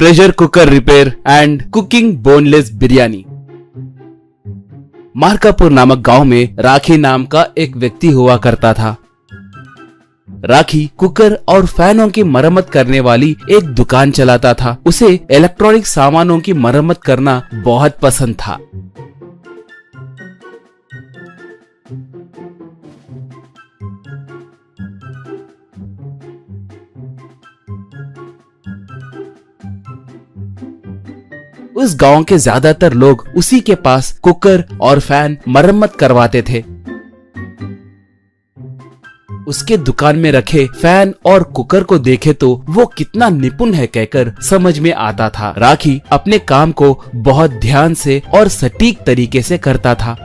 Pressure cooker repair and cooking boneless biryani. Markapur नामक गांव में राखी नाम का एक व्यक्ति हुआ करता था। राखी कुकर और फैनों की मरम्मत करने वाली एक दुकान चलाता था। उसे इलेक्ट्रॉनिक सामानों की मरम्मत करना बहुत पसंद था। उस गांव के ज्यादातर लोग उसी के पास कुकर और फैन मरम्मत करवाते थे। उसके दुकान में रखे फैन और कुकर को देखे तो वो कितना निपुण है कहकर समझ में आता था। राखी अपने काम को बहुत ध्यान से और सटीक तरीके से करता था।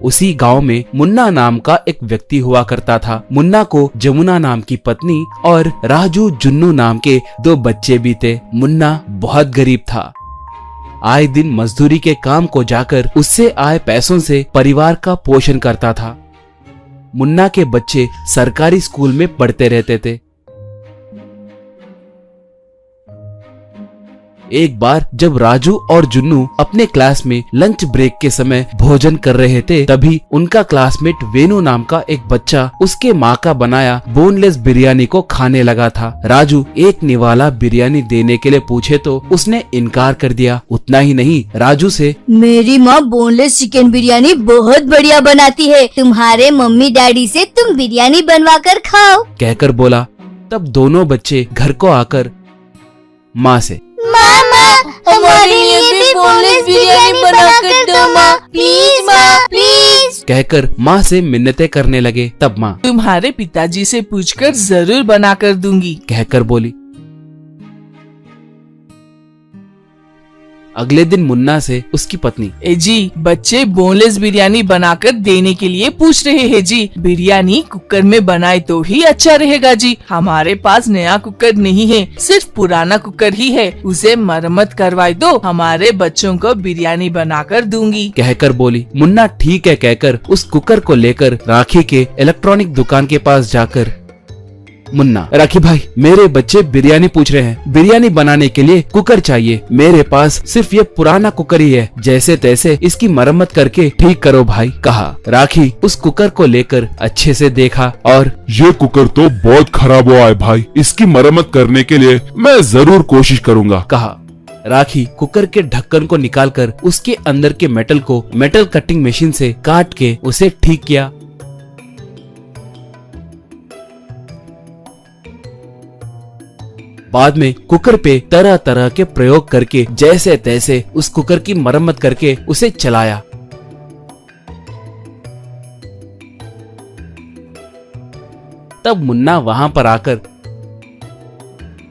उसी गांव में मुन्ना नाम का एक व्यक्ति हुआ करता था। मुन्ना को जमुना नाम की पत्नी और राजू जुन्नू नाम के 2 बच्चे भी थे। मुन्ना बहुत गरीब था। आए दिन मजदूरी के काम को जाकर उससे आए पैसों से परिवार का पोषण करता था। मुन्ना के बच्चे सरकारी स्कूल में पढ़ते रहते थे। एक बार जब राजू और जुन्नू अपने क्लास में लंच ब्रेक के समय भोजन कर रहे थे, तभी उनका क्लासमेट वेणु नाम का एक बच्चा उसके माँ का बनाया बोनलेस बिरयानी को खाने लगा था। राजू एक निवाला बिरयानी देने के लिए पूछे तो उसने इनकार कर दिया। उतना ही नहीं, राजू से मेरी माँ बोनलेस चिकन बिरयानी बहुत बढ़िया बनाती है, तुम्हारे मम्मी डैडी से तुम बिरयानी बनवा कर खाओ कहकर बोला। तब दोनों बच्चे घर को आकर माँ से मामा हमारे लिए भी बोनलेस बिरयानी बनाकर दो माँ, प्लीज माँ प्लीज कहकर माँ से मिन्नतें करने लगे। तब माँ तुम्हारे पिताजी से पूछकर जरूर बनाकर दूंगी कहकर बोली। अगले दिन मुन्ना से उसकी पत्नी ए जी, बच्चे बोनलेस बिरयानी बनाकर देने के लिए पूछ रहे हैं जी। बिरयानी कुकर में बनाए तो ही अच्छा रहेगा जी। हमारे पास नया कुकर नहीं है, सिर्फ पुराना कुकर ही है। उसे मरम्मत करवाए दो, हमारे बच्चों को बिरयानी बनाकर दूंगी कहकर बोली। मुन्ना ठीक है कहकर उस कुकर को लेकर राखी के इलेक्ट्रॉनिक दुकान के पास जाकर मुन्ना, राखी भाई मेरे बच्चे बिरयानी पूछ रहे हैं, बिरयानी बनाने के लिए कुकर चाहिए। मेरे पास सिर्फ ये पुराना कुकर ही है, जैसे तैसे इसकी मरम्मत करके ठीक करो भाई कहा। राखी उस कुकर को लेकर अच्छे से देखा और ये कुकर तो बहुत खराब हुआ है भाई, इसकी मरम्मत करने के लिए मैं जरूर कोशिश करूँगा कहा। राखी कुकर के ढक्कन को निकालकर उसके अंदर के मेटल को मेटल कटिंग मशीन से काट के उसे ठीक किया। बाद में कुकर पे तरह तरह के प्रयोग करके जैसे तैसे उस कुकर की मरम्मत करके उसे चलाया। तब मुन्ना वहां पर आकर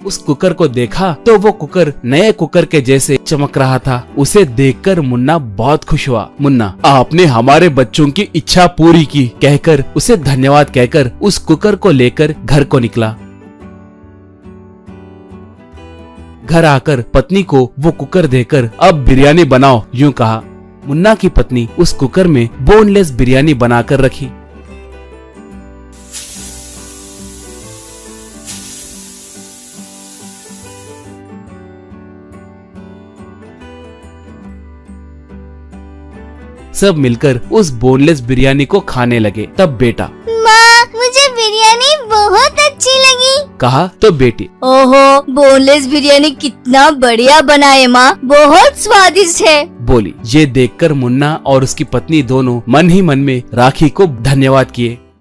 उस कुकर को देखा तो वो कुकर नए कुकर के जैसे चमक रहा था। उसे देखकर मुन्ना बहुत खुश हुआ। मुन्ना, आपने हमारे बच्चों की इच्छा पूरी की कहकर उसे धन्यवाद कहकर उस कुकर को लेकर घर को निकला। घर आकर पत्नी को वो कुकर देकर अब बिरयानी बनाओ यूं कहा। मुन्ना की पत्नी उस कुकर में बोनलेस बिरयानी बनाकर रखी। सब मिलकर उस बोनलेस बिरयानी को खाने लगे। तब बेटा, माँ मुझे बिरयानी बहुत अच्छी लगी कहा तो बेटी, ओहो बोनलेस बिरयानी कितना बढ़िया बनाए माँ, बहुत स्वादिष्ट है बोली। ये देखकर मुन्ना और उसकी पत्नी दोनों मन ही मन में राखी को धन्यवाद किए।